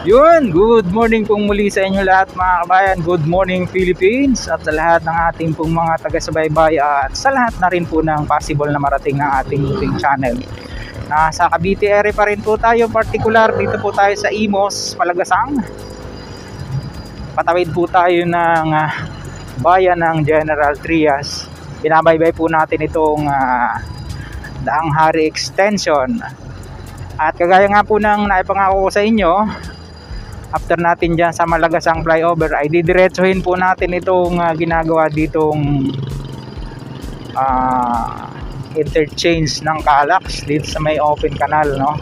Yun, good morning pong muli sa inyo lahat mga kabayan. Good morning Philippines at sa lahat ng ating pong mga taga-subaybay at sa lahat na rin po ng possible na marating ng ating YouTube channel. Sa Cavite area pa rin po tayo, particular dito po tayo sa Imos, Malagasang. Patawid po tayo ng bayan ng General Trias. Binabaybay po natin itong Daang Hari Extension. At kagaya nga po ng naipangako ko sa inyo, after natin dyan sa Malagasang flyover ay didiretsuhin po natin itong ginagawa ditong interchange ng Calax dito sa may open canal, no?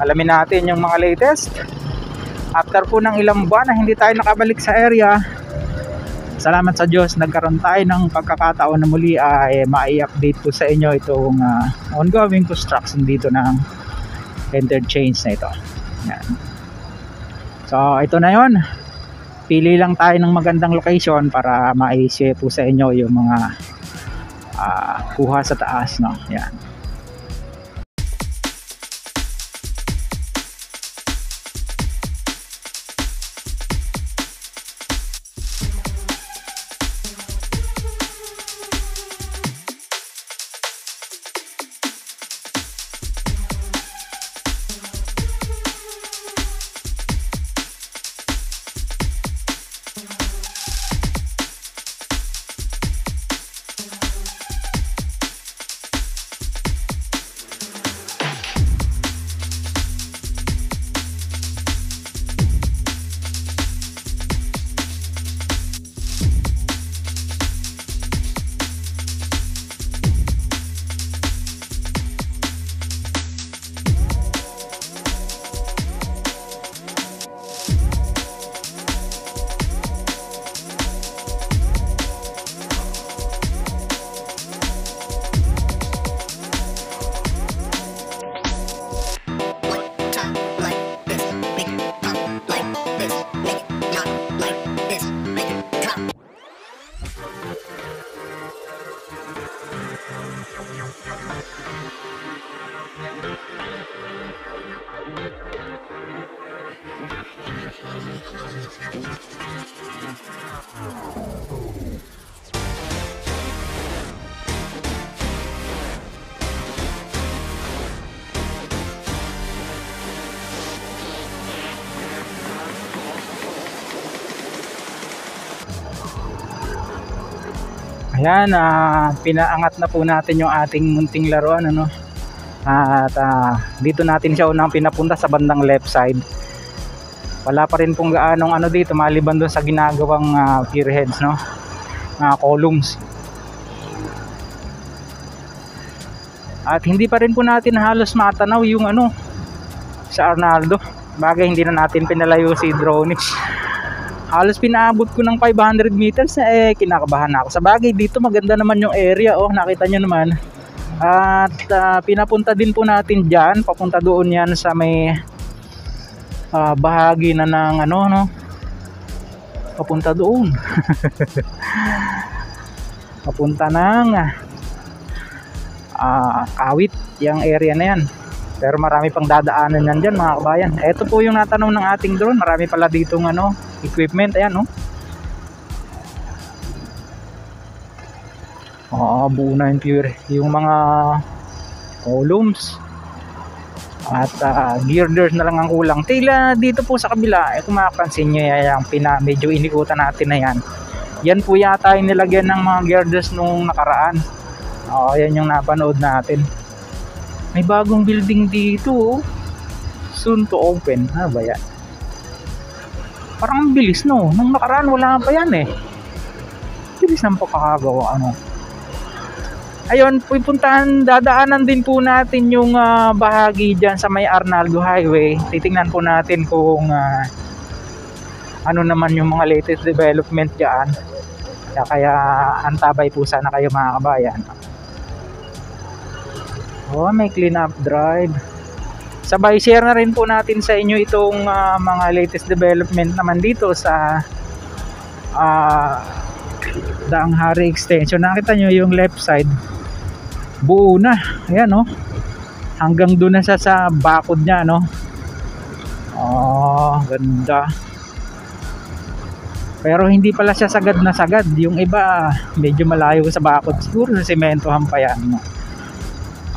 Alamin natin yung mga latest after po ng ilang buwan na hindi tayo nakabalik sa area. Salamat sa Diyos, nagkaroon tayo ng pagkakataon na muli ay mai-update po sa inyo itong ongoing construction dito ng interchange na ito. Yan. So ito na yon. Pili lang tayo ng magandang location para ma-share po sa inyo yung mga kuha sa taas, no? Yan. Ayan, pinaangat na po natin yung ating munting laruan, ano? At dito natin siya unang pinapunta sa bandang left side. Wala pa rin pong gaanong ano dito maliban doon sa ginagawang pier heads, no? Columns. At hindi pa rin po natin halos matanaw yung ano sa Arnaldo. Bagay hindi na natin pinalayo si Dronix. Halos pinaabot ko ng 500 meters na kinakabahan na ako. Sa bagay dito maganda naman yung area, oh, nakita nyo naman. At pinapunta din po natin dyan, papunta doon yan sa may bahagi na ng ano, no? Papunta doon. Papunta ng Kawit, yung area na yan. Pero marami pang dadaanan yan dyan mga kabayan. Ito po yung natanong ng ating drone. Marami pala ditong ano, equipment, ayan, no? Buo na yung pure, yung mga columns at girders na lang ang kulang. Tila dito po sa kabila, kung makapansin nyo yung medyo inikutan natin na yan. Yan po yata yung nilagyan ng mga girders nung nakaraan. Yan yung napanood natin. May bagong building dito, soon to open. Ba yan? Parang bilis, no? Nung nakaraan wala pa yan eh. Bilis ng pagkakagawa, ano. Ayun, dadaanan din po natin yung bahagi dyan sa may Arnaldo Highway. Titingnan po natin kung ano naman yung mga latest development dyan. Kaya antabay po sana kayo mga kabayan. May clean up drive. Sabay share na rin po natin sa inyo itong mga latest development naman dito sa Daang Hari Extension. Nakita nyo yung left side, buo na. Ayan, no? Hanggang doon na sa bakod niya, no? Oh, ganda. Pero hindi pala siya sagad na sagad. Yung iba medyo malayo sa bakod. Siguro sa sementohan pa yan, no?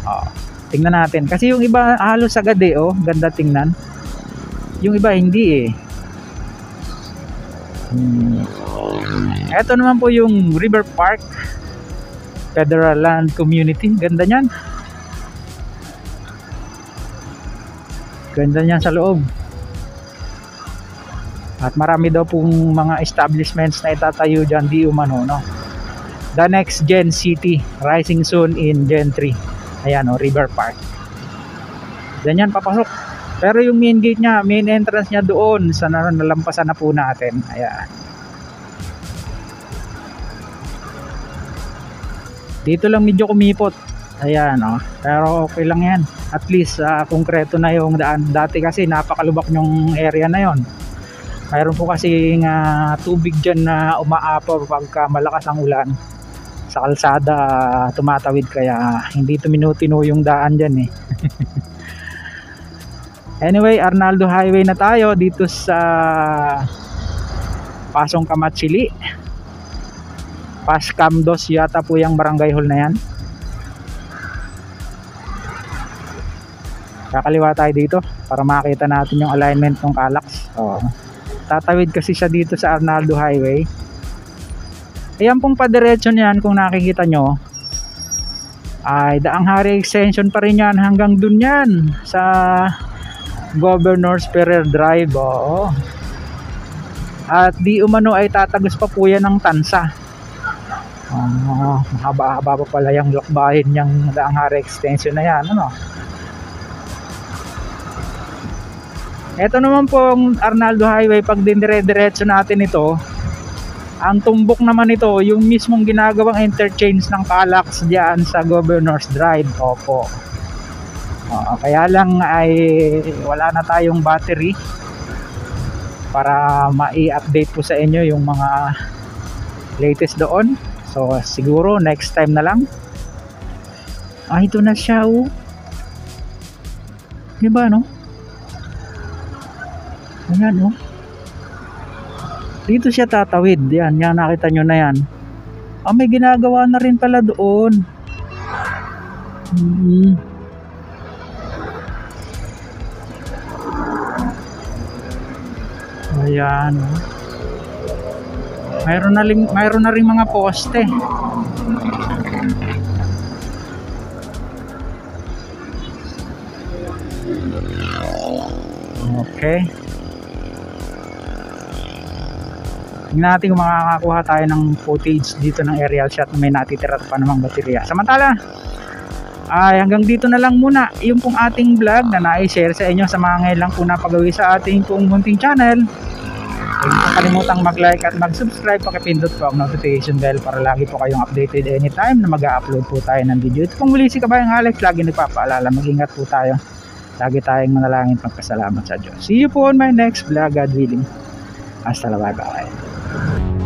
Oh, tingnan natin. Kasi yung iba halos sagad eh. Oh, ganda tingnan. Yung iba hindi eh. Ito naman po yung River Park Federal Land Community. Ganda niyan. Ganda niyan sa loob. At marami daw pong mga establishments na itatayo dyan di umano, no? The next Gen City rising soon in Gen 3. Ayan o, River Park. Ganyan papasok. Pero yung main gate nya, main entrance nya doon sa nalampasan na po natin. Ayan. Dito lang medyo kumipot. Ayan o. Pero okay lang yan. At least konkreto na yung daan. Dati kasi napakalubak yung area na yon. Mayroon po kasi tubig dyan na umaapaw pagka malakas ang ulan. Sa kalsada tumatawid kaya hindi tuminutino yung daan dyan eh. Anyway, Arnaldo Highway na tayo dito sa Pasong Kamatsili. Pascamdos yata po yung barangay hall na yan. Kakaliwa tayo dito para makita natin yung alignment ng Calax. Tatawid kasi siya dito sa Arnaldo Highway. Ayan pong padiretso niyan kung nakikita nyo ay Daang Hari extension pa rin yan hanggang dun yan sa Governor's Ferrer Drive. Oo. At di umano ay tatagos pa po yan ng Tansa. Mahaba-haba pa pala yung lakbayin niyang Daang Hari extension na yan, ano? Ito naman po ang Arnaldo Highway. Pag dinire-diretso natin ito, ang tumbok naman ito yung mismong ginagawang interchange ng Calax diyan sa Governor's Drive. Opo. Kaya lang ay wala na tayong battery para mai-update po sa inyo yung mga latest doon. So siguro next time na lang. Ito na siya oh. Diba no? Ayan oh. Dito siya tatawid. Yan, yan nakita nyo na yan. May ginagawa na rin pala doon. Ayan oh. Mayroon na rin mga poste. Okay. Tingnan natin kung makakakuha tayo ng footage dito ng aerial shot na may natitira pa namang baterya. Samantala, hanggang dito na lang muna yung pong ating vlog na na-share sa inyo sa mga ngayon lang po napagawi sa ating pong munting channel. Huwag niyo kalimutang mag-like at mag-subscribe, pakipindot po ang notification bell para lagi po kayong updated anytime na mag-upload po tayo ng video. Ito pong muli si Kabayang Alex, lagi nagpapaalala, mag-ingat po tayo. Lagi tayong manalangin pagpasalamat sa Diyos. See you po on my next vlog, God willing. Hasta la, bye bye.